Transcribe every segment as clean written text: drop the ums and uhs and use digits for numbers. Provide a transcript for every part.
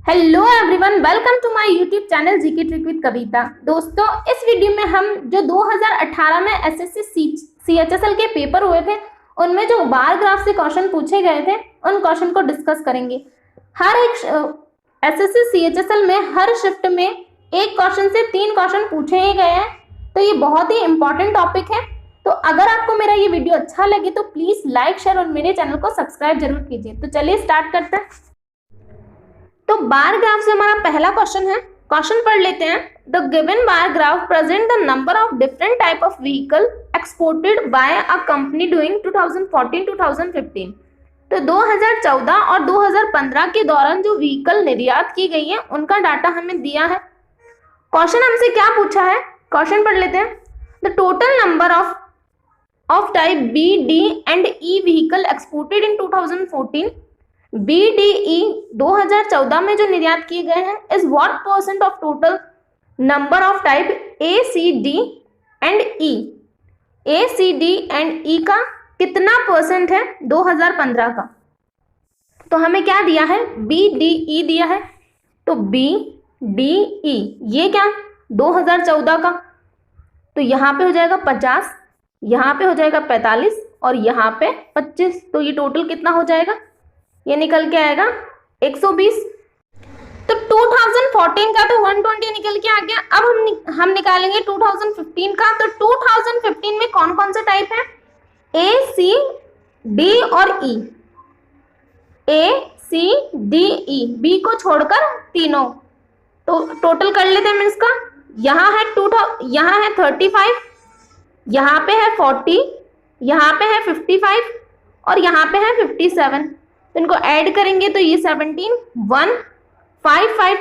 Hello everyone, welcome to my YouTube channel GK trick with Kavita. दोस्तों, इस video में हम जो 2018 में एसएससी सीएचएसएल के पेपर हुए थे उनमें जो बार ग्राफ से क्वेश्चन पूछे गए थे उन क्वेश्चन को डिस्कस करेंगे। हर एक एसएससी सीएचएसएल में हर शिफ्ट में एक क्वेश्चन से 3 क्वेश्चन पूछे ही गए हैं, तो ये बहुत ही इंपॉर्टेंट टॉपिक है। तो अगर आपको मेरा ये वीडियो अच्छा लगे तो प्लीज लाइक, शेयर और मेरे चैनल को सब्सक्राइब जरूर कीजिए। तो चलिए स्टार्ट करते हैं। तो बार ग्राफ से हमारा पहला क्वेश्चन है, क्वेश्चन पढ़ लेते हैं। The given bar graph present the number of different type of vehicle exported by a company during 2014-2015। तो 2014 और 2015 के दौरान जो व्हीकल निर्यात की गई है उनका डाटा हमें दिया है। क्वेश्चन हमसे क्या पूछा है, क्वेश्चन पढ़ लेते हैं। The total number of type B, D and E vehicle exported in 2014, B, D, E 2014 में जो निर्यात किए गए हैं is what percent of total number of type A, C, D and E. A, C, D and E का कितना percent है 2015 का? तो हमें क्या दिया है, बी, डी, ई दिया है। तो बी, डी, ई ये क्या 2014 का, तो यहाँ पे हो जाएगा 50, यहाँ पे हो जाएगा 45 और यहाँ पे 25। तो ये टोटल कितना हो जाएगा, ये निकल के आएगा 120। तो 2014 का तो 120 निकल के आ गया। अब हम निकालेंगे 2015 का। तो 2015 में कौन कौन से टाइप है, ए, सी, डी और ई। A, C, D, E, B को छोड़कर तीनों। तो टोटल कर लेते हैं इसका। यहाँ है 35, यहाँ पे है 40, यहाँ पे है 55 और यहाँ पे है 57। तो इनको ऐड करेंगे तो ये 17, 1, 5, 5,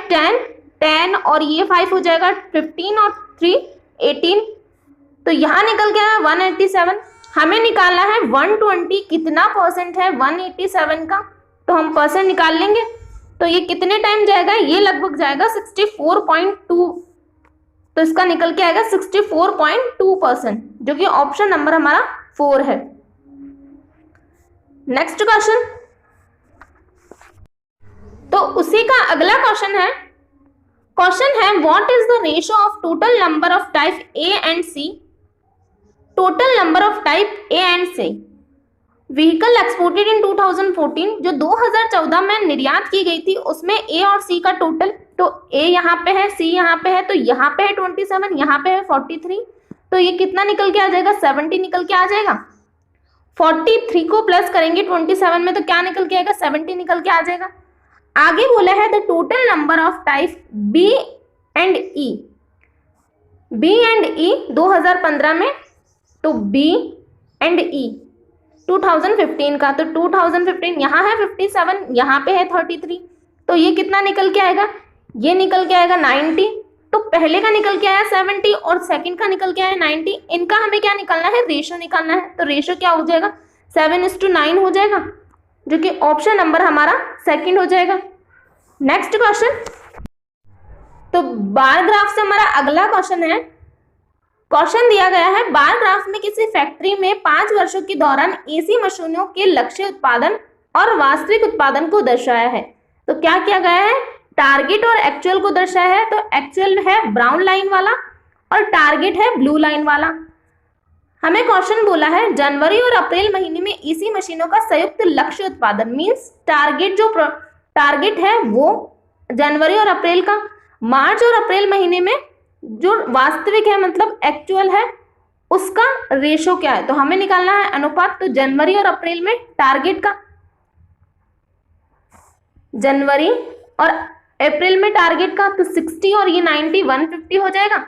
10 और ये 5 हो जाएगा 15 और 3, 18। तो यहाँ निकल के आया 187। हमें निकालना है 120 कितना परसेंट है 187 का, तो हम परसेंट निकाल लेंगे। तो ये कितने टाइम जाएगा, ये लगभग जाएगा 64.2। तो इसका निकल के आएगा 64.2%, जो कि ऑप्शन नंबर हमारा 4 है। नेक्स्ट क्वेश्चन, तो उसी का अगला क्वेश्चन है what is the ratio of total number of type A and C. Total number of type A and C vehicle exported in 2014, जो 2014 में निर्यात की गई थी उसमें ए और सी का टोटल। तो ए यहाँ पे है, सी यहाँ पे है, तो यहाँ पे है 27, यहाँ पे है 43। तो ये कितना निकल के आ जाएगा, 70 निकल के आ जाएगा। 43 को प्लस करेंगे 27 में तो क्या निकल के आएगा, 70 निकल के आ जाएगा। आगे बोला है the total number of type B and E. B and E 2015 में, तो बी एंड ई 2015 का। तो 2015 यहाँ है 57, यहाँ पे है 33। तो ये कितना निकल के आएगा, ये निकल के आएगा 90। तो पहले का निकल के आया 70 और सेकंड का निकल के आया 90। इनका हमें क्या निकालना है, रेशो निकालना है। तो रेशो क्या हो जाएगा, 7:9 हो जाएगा, जो कि ऑप्शन नंबर हमारा सेकंड हो जाएगा। नेक्स्ट क्वेश्चन, तो बार ग्राफ से हमारा अगला क्वेश्चन है। क्वेश्चन दिया गया है बार ग्राफ में किसी फैक्ट्री में 5 वर्षों के दौरान एसी मशीनों के लक्ष्य उत्पादन और वास्तविक उत्पादन को दर्शाया है। तो क्या किया गया है, टारगेट और एक्चुअल को दर्शाया है। तो एक्चुअल है ब्राउन लाइन वाला और टारगेट है ब्लू लाइन वाला। हमें क्वेश्चन बोला है जनवरी और अप्रैल महीने में एसी मशीनों का संयुक्त लक्ष्य उत्पादन, मीन्स टारगेट जो टारगेट है वो जनवरी और अप्रैल का। मार्च और अप्रैल महीने में जो वास्तविक है मतलब एक्चुअल है उसका रेशो क्या है। तो हमें निकालना है अनुपात। तो जनवरी और अप्रैल में टारगेट का, जनवरी और अप्रैल में टारगेट का, तो 60 और ये 90, 150 हो जाएगा।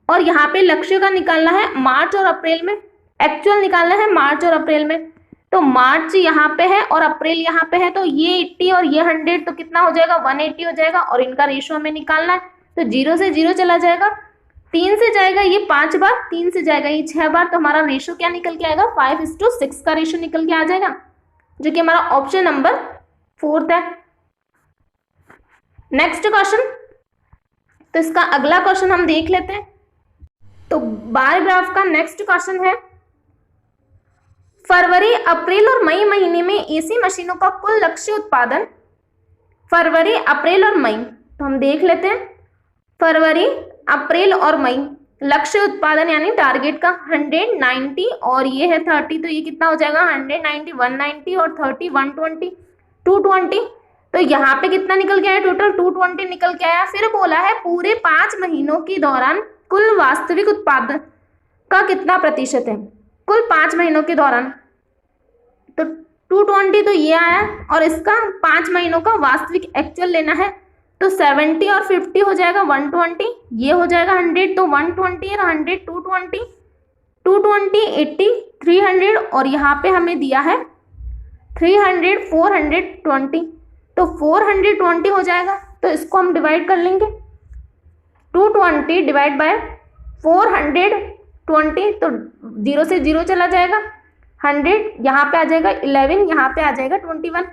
और यहाँ पे लक्ष्य का निकालना है मार्च और अप्रैल में, एक्चुअल निकालना है मार्च और अप्रैल में। तो मार्च यहाँ पे है और अप्रैल यहाँ पे है, तो ये 80 और ये 100, तो कितना हो जाएगा 180 हो जाएगा। और इनका रेशो हमें निकालना है। तो 0 से 0 चला जाएगा, 3 से जाएगा ये 5 बार, 3 से जाएगा ये 6 बार। तो हमारा रेशो क्या निकल के आएगा, 5:6 का रेशो निकल के आ जाएगा, जो कि हमारा ऑप्शन नंबर 4 है। नेक्स्ट क्वेश्चन, तो इसका अगला क्वेश्चन हम देख लेते हैं। तो बार ग्राफ का नेक्स्ट क्वेश्चन है फरवरी, अप्रैल और मई महीने में एसी मशीनों का कुल लक्ष्य उत्पादन फरवरी, अप्रैल और मई। तो हम देख लेते हैं फरवरी, अप्रैल और मई। लक्ष्य उत्पादन यानी टारगेट का 190 और ये है 30, तो ये कितना हो जाएगा 190, 190 और 30 120, 220। तो यहाँ पे कितना निकल के आया टोटल 220 निकल के आया। फिर बोला है पूरे 5 महीनों के दौरान कुल वास्तविक उत्पादन का कितना प्रतिशत है, कुल 5 महीनों के दौरान। तो 220 तो ये आया और इसका 5 महीनों का वास्तविक एक्चुअल लेना है तो 70 और 50 हो जाएगा 120, ये हो जाएगा 100, तो 120 और 100 220, 220 80 300 और यहाँ पे हमें दिया है 300 420, तो 420 हो जाएगा। तो इसको हम डिवाइड कर लेंगे, 220 डिवाइड बाय 420, तो 0 से 0 चला जाएगा, 100 यहाँ पे आ जाएगा 11, यहाँ पे आ जाएगा 21।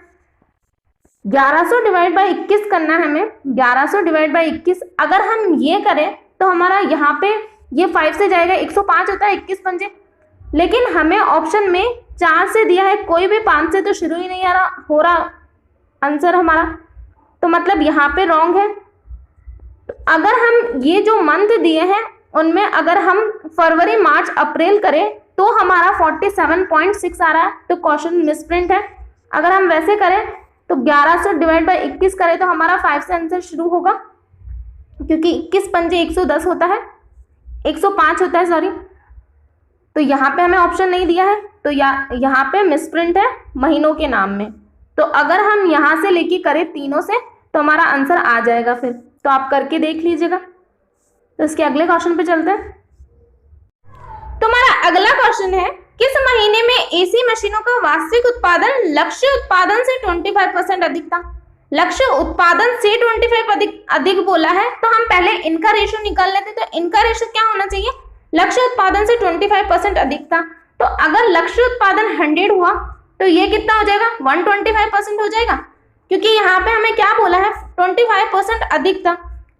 1100 डिवाइड बाय 21 करना है हमें, 1100 डिवाइड बाय 21 अगर हम ये करें तो हमारा यहाँ पे ये 5 से जाएगा, 105 होता है 21 पंजे, लेकिन हमें ऑप्शन में 4 से दिया है, कोई भी 5 से तो शुरू ही नहीं आ रहा हो रहा आंसर हमारा, तो मतलब यहाँ पे रॉन्ग है। तो अगर हम ये जो मंथ दिए हैं उनमें अगर हम फरवरी मार्च अप्रैल करें तो हमारा 47.6 आ रहा है, तो क्वेश्चन मिसप्रिंट है। अगर हम वैसे करें तो 1100 डिवाइड बाय 21 करें तो हमारा 5 से आंसर शुरू होगा, क्योंकि 21 पंजे 110 होता है, 105 होता है सॉरी। तो यहाँ पे हमें ऑप्शन नहीं दिया है, तो यहाँ पे मिसप्रिंट है महीनों के नाम में। तो अगर हम यहाँ से लेके करें तीनों से तो हमारा आंसर आ जाएगा फिर, तो आप करके देख लीजिएगा। तो इसके अगले क्वेश्चन पे चलते हैं। तो हमारा अगला क्वेश्चन है किस महीने में एसी मशीनों का वास्तविक उत्पादन लक्ष्य उत्पादन से 25% अधिक था। लक्ष्य उत्पादन से 25 अधिक बोला है, तो हम पहले इनका रेशो निकाल लेते। तो इनका रेशो क्या होना चाहिए, लक्ष्य उत्पादन से 25% अधिक था, तो अगर लक्ष्य उत्पादन 100 हुआ तो ये कितना हो जाएगा 125% हो जाएगा, क्योंकि यहाँ पे हमें क्या बोला है 25% अधिक था।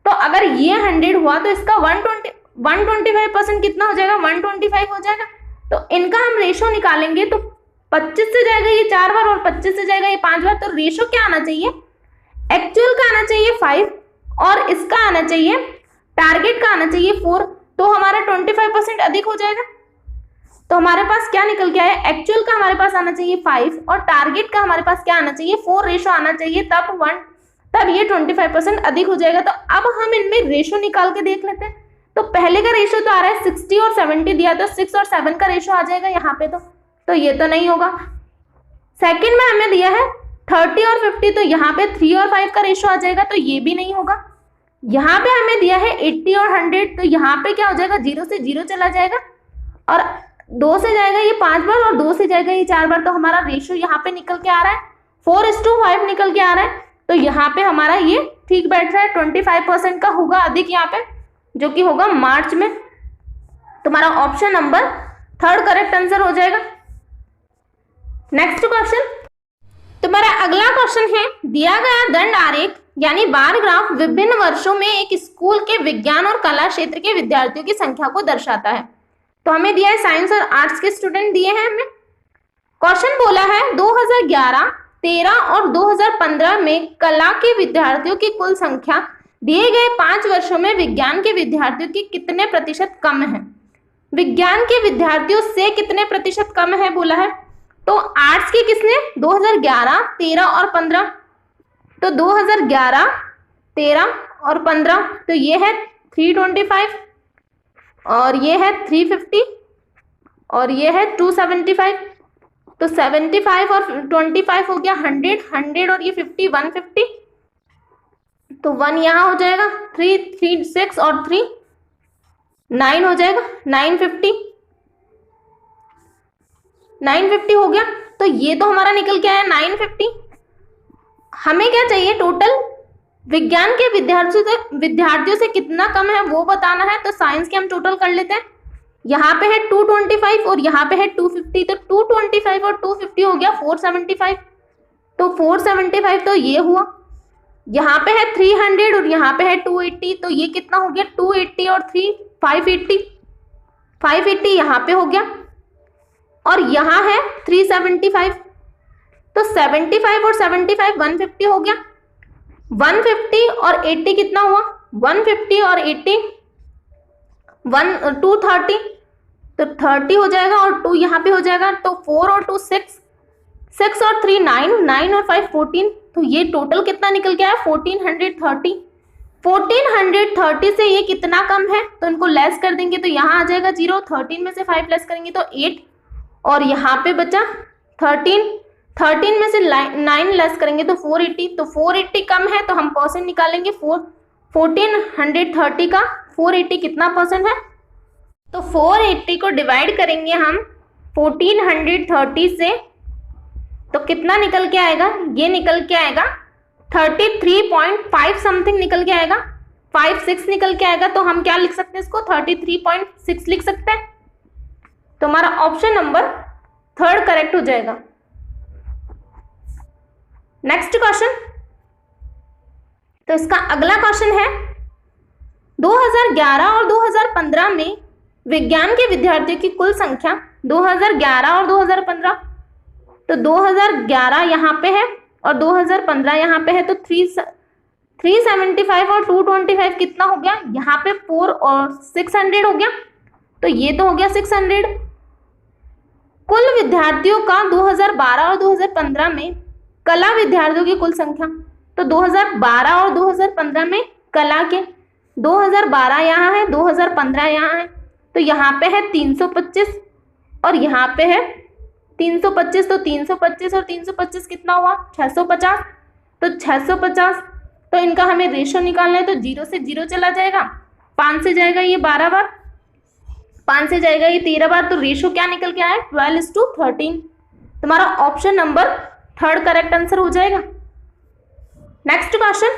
तो अगर ये 100 हुआ तो इसका 125% कितना हो जाएगा 125 हो जाएगा। तो इनका हम रेशो निकालेंगे तो 25 से जाएगा ये 4 बार और 25 से जाएगा ये 5 बार, तो रेशो क्या आना चाहिए, एक्चुअल का आना चाहिए 5 और इसका आना चाहिए टारगेट का आना चाहिए 4, तो हमारा 25% अधिक हो जाएगा। तो हमारे पास क्या निकल के आया, एक्चुअल का हमारे पास आना चाहिए 5 और टारगेट का हमारे पास क्या आना चाहिए 4 रेशो आना चाहिए, तब ये 25% अधिक हो जाएगा। तो अब हम इनमें रेशो निकाल के देख लेते हैं। तो पहले का रेशो तो आ रहा है 60 और 70 दिया, तो 6 और 7 का रेशो आ जाएगा यहाँ पे, तो ये तो नहीं होगा। सेकंड में हमें दिया है 30 और 50, तो यहाँ पे 3 और 5 का रेशो आ जाएगा, तो ये भी नहीं होगा। यहाँ पे हमें दिया है 80 और 100, तो यहाँ पे क्या हो जाएगा 0 से 0 चला जाएगा और 2 से जाएगा ये 5 बार और 2 से जाएगा ये 4 बार, तो हमारा रेशो यहाँ पे निकल के आ रहा है 4:5 निकल के आ रहा है। तो यहाँ पे हमारा ये ठीक बैठ रहा है, 25% का होगा अधिक यहाँ पे, जो कि होगा मार्च में। तुम्हारा ऑप्शन नंबर 3 करेक्ट आंसर हो जाएगा। नेक्स्ट क्वेश्चन, तुम्हारा अगला क्वेश्चन है दिया गया दंड आरेख यानी बार ग्राफ विभिन्न वर्षों में एक स्कूल के विज्ञान और कला क्षेत्र के विद्यार्थियों की संख्या को दर्शाता है। तो हमें दिया है साइंस और आर्ट्स के स्टूडेंट दिए हैं हमें। क्वेश्चन बोला है 2011, 13 और 2015 में कला के विद्यार्थियों की कुल संख्या दिए गए 5 वर्षों में विज्ञान के विद्यार्थियों की कितने प्रतिशत कम है। विज्ञान के विद्यार्थियों से कितने प्रतिशत कम है बोला है। तो आर्ट्स के किसने 2011, 13 और 15, तो 2011, 13 और 15, तो ये है 325 और ये है 350 और ये है 275, तो 75 और 25 हो गया 100, 100 और ये 50 150, तो 1 यहाँ हो जाएगा, 3 3 6 और 3 9 हो जाएगा, 950 हो गया। तो ये तो हमारा निकल के आया 950। हमें क्या चाहिए, टोटल विज्ञान के विद्यार्थियों से कितना कम है वो बताना है। तो साइंस के हम टोटल कर लेते हैं। यहाँ पे है 225 और यहाँ पे है 250, तो 225 और 250 हो गया 475, तो 475 तो ये हुआ। यहाँ पे है 300 और यहाँ पे है 280, तो ये कितना हो गया 280 और 3 580 यहाँ पे हो गया और यहाँ है 375, तो 75 और 75 150 हो गया। 150 और 80 कितना हुआ? 150 और 80 230, तो 30 हो जाएगा और 2 यहाँ पे हो जाएगा, तो 4 और 2 6, 6 और 3 9, 9 और 5 14, तो ये टोटल कितना निकल के आया? 1430। 1430 से ये कितना कम है, तो इनको लेस कर देंगे तो यहाँ आ जाएगा 0, 13 में से 5 लेस करेंगे तो 8, और यहाँ पे बचा 13, 13 में से 9 लेस करेंगे तो 480, तो 480 कम है तो हम परसेंट निकालेंगे 1430 का 480 कितना परसेंट है, तो 480 को डिवाइड करेंगे हम 1430 से, तो कितना निकल के आएगा? ये निकल के आएगा 33.5 समथिंग निकल के आएगा, 56 निकल के आएगा, तो हम क्या लिख सकते हैं इसको? 33.6 लिख सकते हैं। तो हमारा ऑप्शन नंबर 3 करेक्ट हो जाएगा। नेक्स्ट क्वेश्चन, तो इसका अगला क्वेश्चन है 2011 और 2015 में विज्ञान के विद्यार्थियों की कुल संख्या 2011 और 2015, तो 2011 यहाँ पे है और 2015 यहाँ पे है, तो 375 और 225 कितना हो गया? यहाँ पे 4 और 600 हो गया, तो ये तो हो गया 600। कुल विद्यार्थियों का 2012 और 2015 में कला विद्यार्थियों की कुल संख्या, तो 2012 और 2015 में कला के 2012 यहाँ है, 2015 यहाँ है, तो यहाँ पे है 325 और यहाँ पे है 325, तो 325 और 325 कितना हुआ? 650, तो 650, तो इनका हमें रेशो निकालना है, तो 0 से 0 चला जाएगा, 5 से जाएगा ये 12 बार, 5 से जाएगा ये 13 बार, तो रेशो क्या निकल के आया? 12:13। तुम्हारा ऑप्शन नंबर 3 करेक्ट आंसर हो जाएगा। नेक्स्ट क्वेश्चन,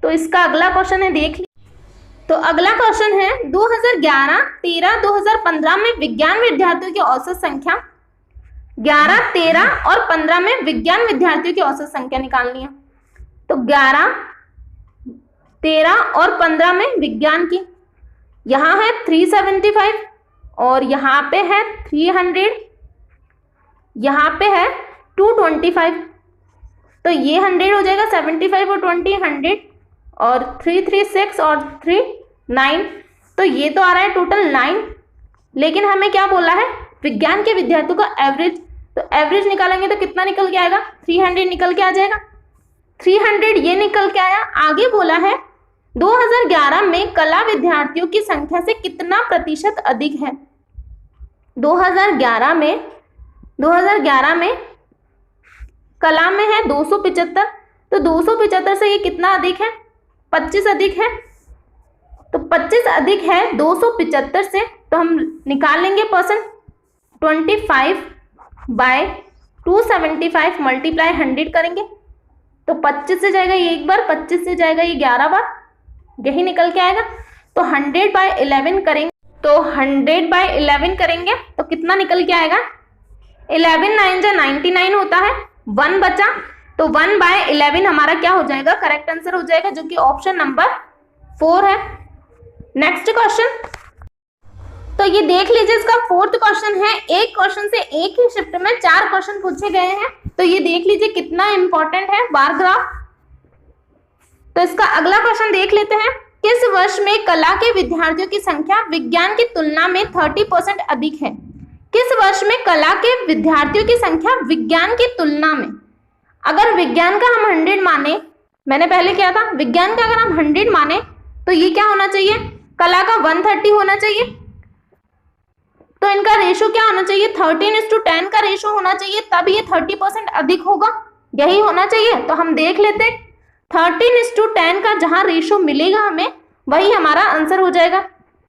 तो इसका अगला क्वेश्चन है, देख लीजिए। तो अगला क्वेश्चन है 2011, 13, 2015 में विज्ञान विद्यार्थियों की औसत संख्या, 11, 13 और 15 में विज्ञान विद्यार्थियों की औसत संख्या निकालनी है। तो 11, 13 और 15 में विज्ञान की, यहाँ है 375 और यहाँ पे है 300, यहाँ पे है 225, तो ये 100 हो जाएगा, 75 और 20 100 और 336 और 3 9, तो ये तो आ रहा है टोटल 9, लेकिन हमें क्या बोला है? विज्ञान के विद्यार्थियों का एवरेज, तो एवरेज निकालेंगे तो कितना निकल के आएगा? 300 निकल के आ जाएगा, 300 ये निकल के आया। आगे बोला है 2011 में कला विद्यार्थियों की संख्या से कितना प्रतिशत अधिक है? 2011 में कला में है 275, तो 275 से ये कितना अधिक है? 25 अधिक है, तो 25 अधिक है 275 से, तो हम निकाल लेंगे परसेंट, 25/275 मल्टीप्लाई 100 करेंगे, तो 25 से जाएगा ये एक बार, 25 से जाएगा ये 11 बार, यही निकल के आएगा। तो 100/11 करेंगे, तो 100/11 करेंगे तो कितना निकल के आएगा? 11 9 जा 99 होता है, 1 बचा, तो 1/11 हमारा क्या हो जाएगा? करेक्ट आंसर हो जाएगा, जो कि ऑप्शन नंबर 4 है। नेक्स्ट क्वेश्चन, तो ये देख लीजिए, इसका 4th क्वेश्चन है। एक क्वेश्चन से एक ही शिफ्ट में 4 क्वेश्चन पूछे गए हैं, तो ये देख लीजिए कितना इंपॉर्टेंट है बार ग्राफ। तो इसका अगला क्वेश्चन देख लेते हैं। किस वर्ष में कला के विद्यार्थियों की संख्या विज्ञान की तुलना में 30% अधिक है? किस वर्ष में कला के विद्यार्थियों की संख्या विज्ञान की तुलना में, अगर विज्ञान का हम 100 माने, मैंने पहले किया था, विज्ञान का अगर हम 100 माने तो ये क्या होना चाहिए? कला का 130 होना चाहिए, तो इनका रेशो क्या होना चाहिए? 13:10 का रेशो होना चाहिए, तब ये 30% अधिक होगा, यही होना चाहिए। तो हम देख लेते हैं 13:10 का जहां रेशो मिलेगा हमें, वही हमारा आंसर हो जाएगा।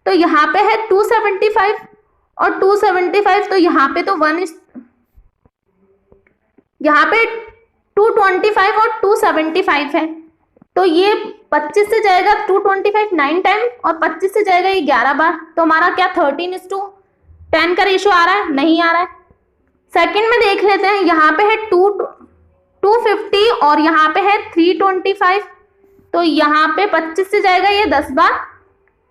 तो यहाँ पे है 275 और 275, तो यहाँ पे तो 225 और 275 है, तो ये 25 से जाएगा 225 9 टाइम और 25 से जाएगा ये 11 बार, तो हमारा क्या 13:10 का रेशो आ रहा है? नहीं आ रहा है। सेकंड में देख लेते हैं, यहाँ पे है 250 और यहाँ पे है 325, तो यहाँ पे 25 से जाएगा ये 10 बार,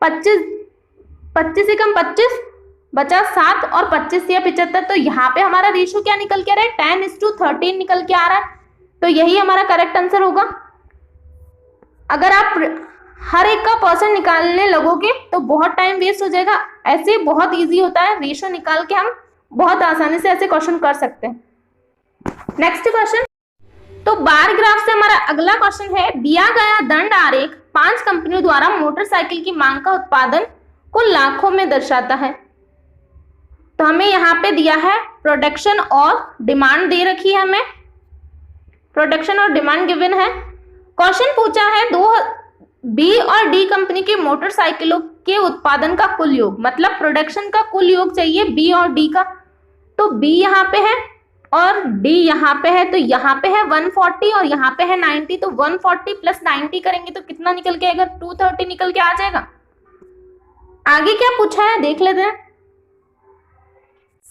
25 से कम 25 बचा 7 और 25 या 75, तो यहाँ पे हमारा रेशो क्या निकल के आ रहा है? 10:13 निकल के आ रहा है, तो यही हमारा करेक्ट आंसर होगा। अगर आप हर एक का परसेंट निकालने लगोगे तो बहुत टाइम वेस्ट हो जाएगा। ऐसे बहुत इजी होता है, रेशो निकाल के हम बहुत आसानी से ऐसे क्वेश्चन कर सकते हैं। नेक्स्ट क्वेश्चन, तो बार ग्राफ से हमारा अगला क्वेश्चन है, दिया गया दंड आरेख 5 कंपनियों द्वारा मोटरसाइकिल की मांग का उत्पादन को लाखों में दर्शाता है। तो हमें यहाँ पे दिया है प्रोडक्शन और डिमांड दे रखी है, हमें प्रोडक्शन और डिमांड गिवन है। क्वेश्चन पूछा है दो बी और डी कंपनी की मोटरसाइकिलों के उत्पादन का कुल योग, मतलब प्रोडक्शन का कुल योग चाहिए बी और डी का। तो बी यहाँ पे है और डी यहाँ पे है, तो यहाँ पे है 140 और यहाँ पे है 90, तो 140 प्लस 90 करेंगे तो कितना निकल के आएगा, 230 निकल के आ जाएगा। आगे क्या पूछा है देख लेते हैं,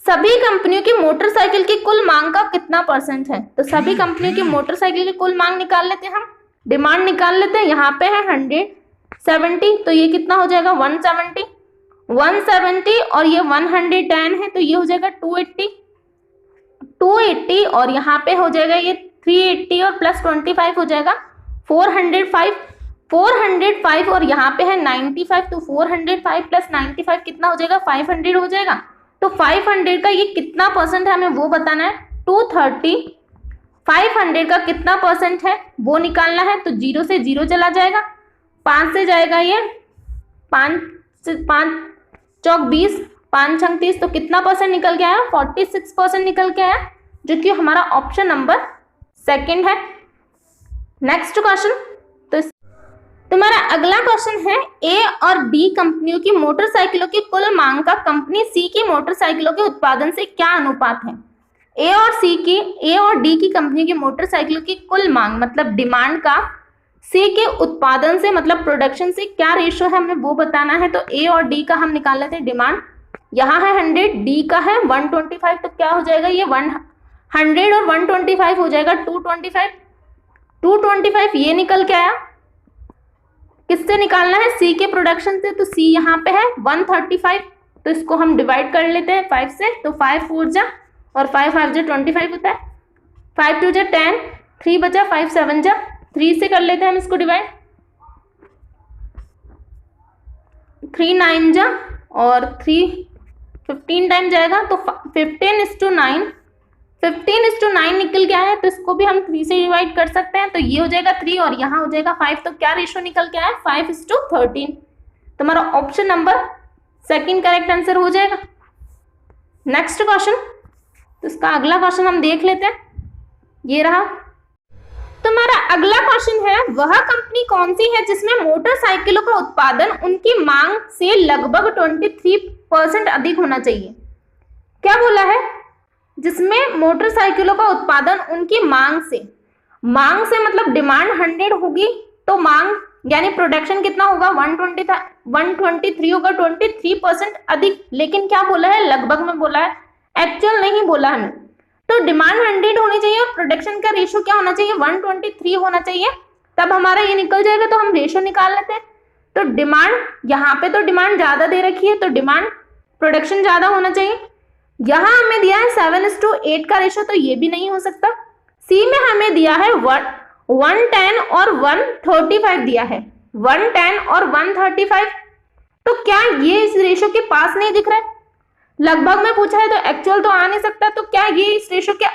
सभी कंपनियों की मोटरसाइकिल की कुल मांग का कितना परसेंट है। तो सभी कंपनियों की मोटरसाइकिल की कुल मांग निकाल लेते हैं हम, डिमांड निकाल लेते हैं। यहाँ पे है 170, तो ये कितना हो जाएगा 170 और ये 110 है, तो ये हो जाएगा 280 और यहाँ पे हो जाएगा ये 380 और प्लस 25 हो जाएगा 405 और यहाँ पे है 95, तो 405 प्लस 95 कितना हो जाएगा 500 हो जाएगा। तो 500 का ये कितना परसेंट है हमें वो बताना है, 230 500 का कितना परसेंट है वो निकालना है। तो 0 से 0 चला जाएगा, 5 से जाएगा ये 5 चौक 20, 5 छंग 30, तो कितना परसेंट निकल के आया 46% निकल के आया, जो कि हमारा ऑप्शन नंबर 2 है। नेक्स्ट क्वेश्चन, तो तुम्हारा अगला क्वेश्चन है, ए और बी कंपनियों की मोटरसाइकिलों की कुल मांग का कंपनी सी की मोटरसाइकिलों के उत्पादन से क्या अनुपात है। ए और डी की कंपनी की मोटरसाइकिलों की कुल मांग मतलब डिमांड का सी के उत्पादन से मतलब प्रोडक्शन से क्या रेशो है हमें वो बताना है। तो ए और डी का हम निकाल लेते हैं, डिमांड यहाँ है 100, डी का है 125, तो क्या हो जाएगा ये 100 और 125 हो जाएगा 225 ये निकल के आया। किससे निकालना है, सी के प्रोडक्शन से, तो सी यहाँ पे है 135, तो इसको हम डिवाइड कर लेते हैं 5 से, तो 5 4 जा और 5 5 जा 25 होता है, 5 2 जा 10, 3 बचा, 5 7 जा 3 से कर लेते हैं हम इसको डिवाइड, 3 9 जा और 3 15 टाइम जाएगा, तो 15:9 निकल के आया, तो इसको भी हम 3 से डिवाइड कर सकते हैं, तो ये हो जाएगा 3 और यहाँ हो जाएगा 5, तो क्या रेशो निकल के आया 5:13। तो हमारा ऑप्शन नंबर 2 करेक्ट आंसर हो जाएगा। नेक्स्ट क्वेश्चन, तो इसका अगला क्वेश्चन हम देख लेते हैं, ये रहा। तो हमारा अगला क्वेश्चन है, वह कंपनी कौन सी है जिसमें मोटरसाइकिलों का उत्पादन उनकी मांग से लगभग 23% अधिक होना चाहिए। क्या बोला है, जिसमें मोटरसाइकिलों का उत्पादन उनकी मांग से मतलब डिमांड 100 होगी, तो मांग यानी प्रोडक्शन कितना होगा 123 होगा, 23% अधिक। लेकिन क्या बोला है, लगभग में बोला है, एक्चुअल नहीं बोला है। तो डिमांड 100 होनी चाहिए और प्रोडक्शन का रेशो क्या होना चाहिए 123 होना चाहिए, तब हमारा ये निकल जाएगा। तो हम रेशो निकाल लेते हैं, तो डिमांड यहाँ पे तो डिमांड ज्यादा दे रखी है, तो डिमांड प्रोडक्शन ज्यादा होना चाहिए। यहाँ हमें दिया है 7:8 का रेशो, तो ये भी नहीं हो सकता। सी में हमें दिया है 110 और 135 दिया है, 110 और 135, तो क्या ये इस रेशो के पास नहीं दिख रहा है, लगभग में पूछा है तो एक्चुअल तो आ नहीं सकता, तो क्या ये इस रेशो के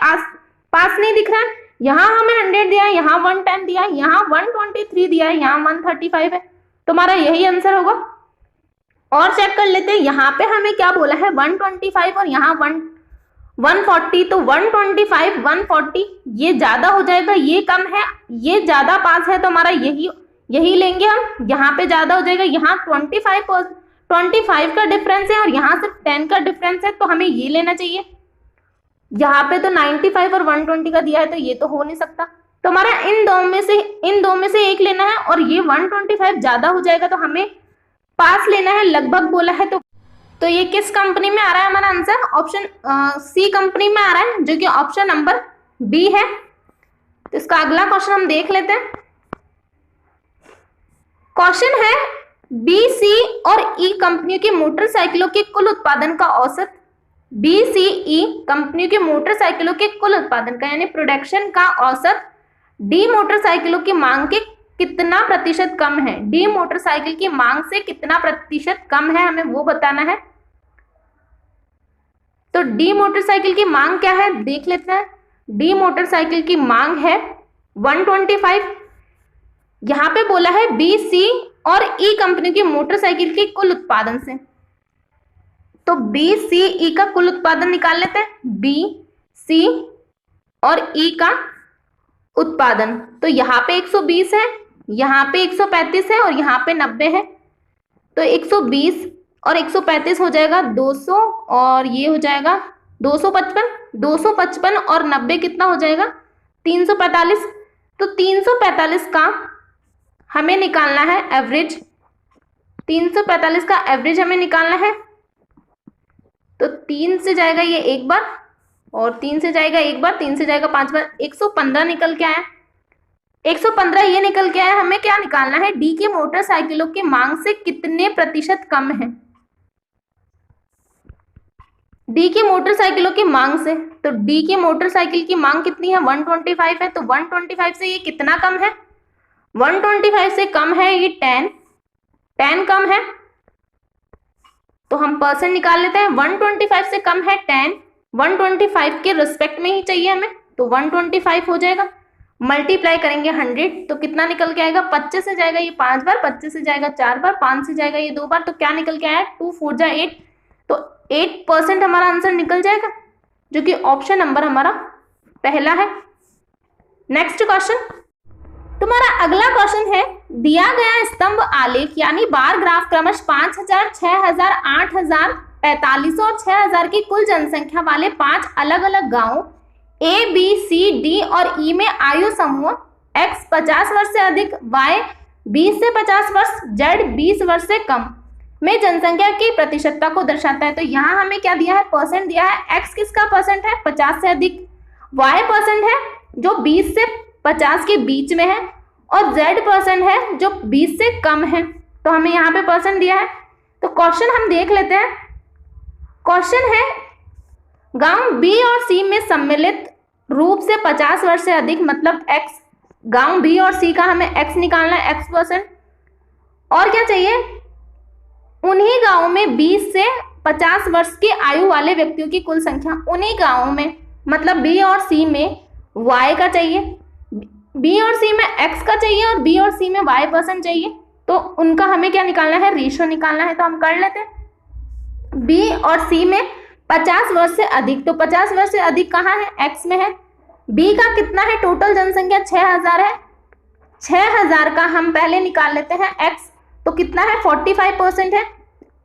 पास नहीं दिख रहा है। यहाँ हमें 100 दिया है, यहाँ 110 दिया है, यहाँ 123 दिया है, यहाँ 135 है, तो हमारा यही आंसर होगा। और चेक कर लेते हैं, यहाँ पे हमें क्या बोला है 125 और यहाँ 140, तो 125 140 ये ज्यादा हो जाएगा, ये कम है, ये ज्यादा पास है, तो हमारा यही लेंगे हम। यहाँ पे ज्यादा हो जाएगा, यहाँ 25 का डिफरेंस है और यहाँ सिर्फ 10 का डिफरेंस है, तो हमें ये लेना चाहिए। यहाँ पे तो 95 और 120 का दिया है, तो ये तो हो नहीं सकता, तो हमारा इन दो में से एक लेना है, और ये 125 ज्यादा हो जाएगा, तो हमें पास लेना है, लगभग बोला है। तो ये किस कंपनी में आ रहा है हमारा आंसर, ऑप्शन सी कंपनी में आ रहा है, जो कि ऑप्शन नंबर बी है। तो इसका अगला क्वेश्चन हम देख लेते हैं। क्वेश्चन है, बी, सी और ई कंपनियों की मोटरसाइकिलों के कुल उत्पादन का औसत, बी, सी, ई कंपनियों की मोटरसाइकिलों के कुल उत्पादन का यानी प्रोडक्शन का औसत डी मोटरसाइकिलों की मांग के कितना प्रतिशत कम है, डी मोटरसाइकिल की मांग से कितना प्रतिशत कम है, हमें वो बताना है। तो डी मोटरसाइकिल की मांग क्या है देख लेते हैं। डी मोटरसाइकिल की मांग है 125। यहां पे बोला है बी, सी और ई कंपनी की मोटरसाइकिल की कुल उत्पादन से। तो बी, सी, ई का कुल उत्पादन निकाल लेते हैं। बी, सी और ई का उत्पादन, तो यहाँ पे 120 है, यहाँ पे 135 है और यहाँ पे 90 है। तो 120 और 135 हो जाएगा 200 और ये हो जाएगा 255। 255 और 90 कितना हो जाएगा 345। तो 345 का हमें निकालना है एवरेज। 345 का एवरेज हमें निकालना है। तो 3 से जाएगा ये एक बार और 3 से जाएगा एक बार, 3 से जाएगा 5 बार, 115 निकल के आया। 115 ये निकल के आया। हमें क्या निकालना है, डी की मोटरसाइकिलों की मांग से कितने प्रतिशत कम है, डी की मोटरसाइकिलों की मांग से। तो डी की मोटरसाइकिल की मांग कितनी है 125 है। तो 125 से ये कितना कम है, 125 से कम है ये 10 कम है। तो हम परसेंट निकाल लेते हैं। 125 से कम है 10, 125 के रिस्पेक्ट में ही चाहिए हमें। तो 125 हो जाएगा, मल्टीप्लाई करेंगे 100 तो कितना निकल के आएगा, 25 से जाएगा ये 5 बार, 25 से जाएगा 4 बार, 5 से जाएगा ये 2 बार, तो क्या निकल के आया 2 4 जा 8। तो 8% हमारा आंसर निकल जाएगा, जो कि ऑप्शन नंबर हमारा पहला है। नेक्स्ट क्वेश्चन, तुम्हारा अगला क्वेश्चन है, दिया गया स्तंभ आलेख यानी बार ग्राफ क्रमश 5000, 6000, 8000, 4500 और 6000 की कुल जनसंख्या वाले 5 अलग अलग गांवों ए, बी, सी, डी और ई में आयु समूह x 50 वर्ष से अधिक, y 20 से 50 वर्ष, z 20 वर्ष से कम में जनसंख्या की प्रतिशतता को दर्शाता है। तो यहाँ हमें क्या दिया है, परसेंट दिया है। x किसका परसेंट है 50 से अधिक, y परसेंट है जो 20 से 50 के बीच में है और z परसेंट है जो 20 से कम है। तो हमें यहाँ पे परसेंट दिया है। तो क्वेश्चन हम देख लेते हैं। क्वेश्चन है, गांव बी और सी में सम्मिलित रूप से 50 वर्ष से अधिक मतलब x, गांव बी और सी का हमें x निकालना है, x परसेंट। और क्या चाहिए, उन्हीं गांवों में 20 से 50 वर्ष की आयु वाले व्यक्तियों की कुल संख्या, उन्हीं गांवों में मतलब बी और सी में y का चाहिए, बी और सी में x का चाहिए और बी और सी में y परसेंट चाहिए। तो उनका हमें क्या निकालना है, रेशियो निकालना है। तो हम कर लेते हैं। बी और सी में 50 वर्ष से अधिक, तो 50 वर्ष से अधिक कहाँ है, x में है। बी का कितना है, टोटल जनसंख्या 6000 है। 6000 का हम पहले निकाल लेते हैं x, तो कितना है 45% है।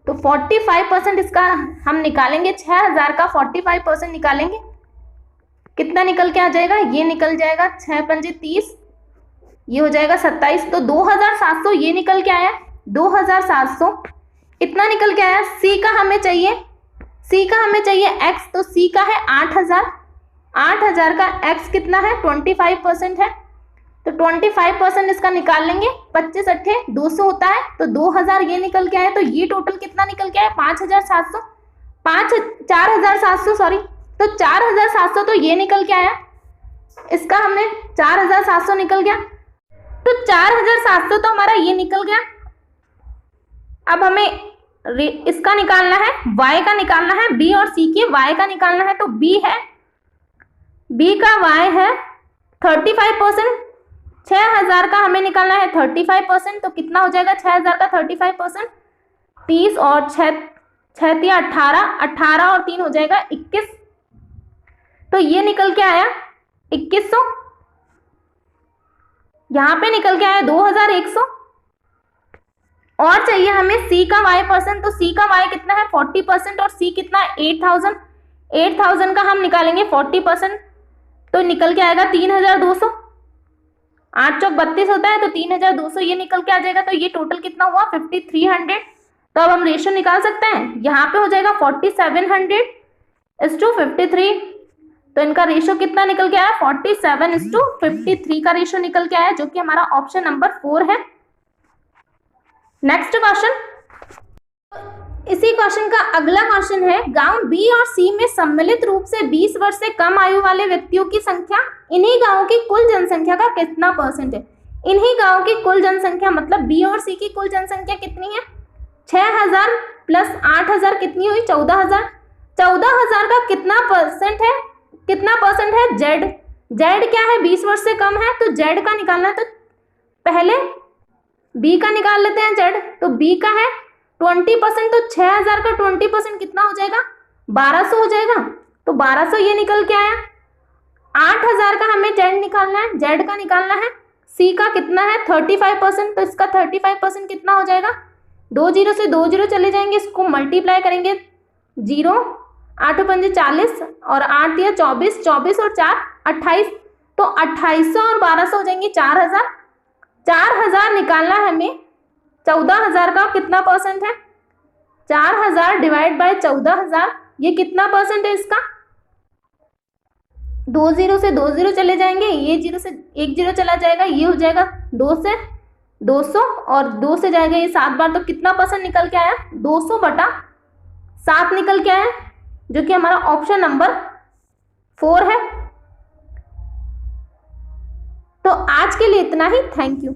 तो 45% इसका हम निकालेंगे, 6000 का 45% निकालेंगे, कितना निकल के आ जाएगा, ये निकल जाएगा 6 पंजे 30, ये हो जाएगा 27। तो 2700 ये निकल के आया, 2700 इतना निकल के आया। सी का हमें चाहिए, सी का हमें चाहिए x, तो सी का है 8000, 8000 का x कितना है 25% है। तो 25% इसका निकाल लेंगे, 25 अट्ठे 200 होता है, तो 2000 ये निकल के आया। तो ये टोटल कितना निकल के आया 5700, 4700 सॉरी। तो 4700 तो ये निकल के आया, इसका हमने 4700 निकल गया। तो 4700 तो हमारा ये निकल गया। अब हमें इसका निकालना है, y का निकालना है, b और c के y का निकालना है। तो b है, b का y है 35%, 6000 का हमें निकालना है 35%। तो कितना हो जाएगा 6000 का 35%, 30 और 6 18, 18 और 3 हो जाएगा 21। तो ये निकल के आया 2100, यहाँ पे निकल के आया 2100। और चाहिए हमें c का y परसेंट, तो c का y कितना है 40% और c कितना है 8000, 8000 का हम निकालेंगे 40%, तो निकल के आएगा 3200। 8 चौक 32 होता है, तो 3200 ये निकल के आ जाएगा। तो ये टोटल कितना हुआ 5300। तो अब हम रेशियो निकाल सकते हैं, यहाँ पे हो जाएगा 4700:53। तो इनका रेशियो कितना निकल के आया 47:53 का रेशियो निकल के आया, जो कि हमारा ऑप्शन नंबर 4 है। नेक्स्ट क्वेश्चन, इसी क्वेश्चन का अगला क्वेश्चन है, गांव बी और सी में सम्मिलित रूप से 20 वर्ष से कम आयु वाले व्यक्तियों की संख्या इन्हीं गांवों की कुल जनसंख्या का कितना परसेंट है। इन्हीं गांव की कुल जनसंख्या मतलब बी और सी की कुल जनसंख्या कितनी है? 6000 प्लस 8000 कितनी हुई? 14000। 14000 का कितना परसेंट है? जेड। जेड क्या है? 20 वर्ष से कम है, तो जेड का निकालना है। तो पहले बी का निकाल लेते हैं जेड। तो बी का है 20%, तो 6000 का 20% कितना हो जाएगा? 1200 हो जाएगा। तो 1200 ये निकल के आया। 8000 का हमें जेड निकालना है, जेड का निकालना है। सी का कितना है? 35%, तो इसका 35% कितना हो जाएगा? 2 जीरो से 2 जीरो चले जाएंगे, इसको मल्टीप्लाई करेंगे। 0 8 पंजे 40 और 8 दिया 24, 24 और 4 28। तो 2800 और 1200 हो जाएंगे 4000। 4000 निकालना है हमें। 14000 का कितना परसेंट है? 4000 डिवाइड बाय 14000, ये कितना परसेंट है इसका? 2 जीरो से 2 जीरो चले जाएंगे, ये जीरो से 1 जीरो चला जाएगा, ये हो जाएगा 2 से 200 और 2 से जाएगा ये 7 बार। तो कितना परसेंट निकल के आया? 200/7 निकल के आया, जो कि हमारा ऑप्शन नंबर 4 है। तो आज के लिए इतना ही। Thank you.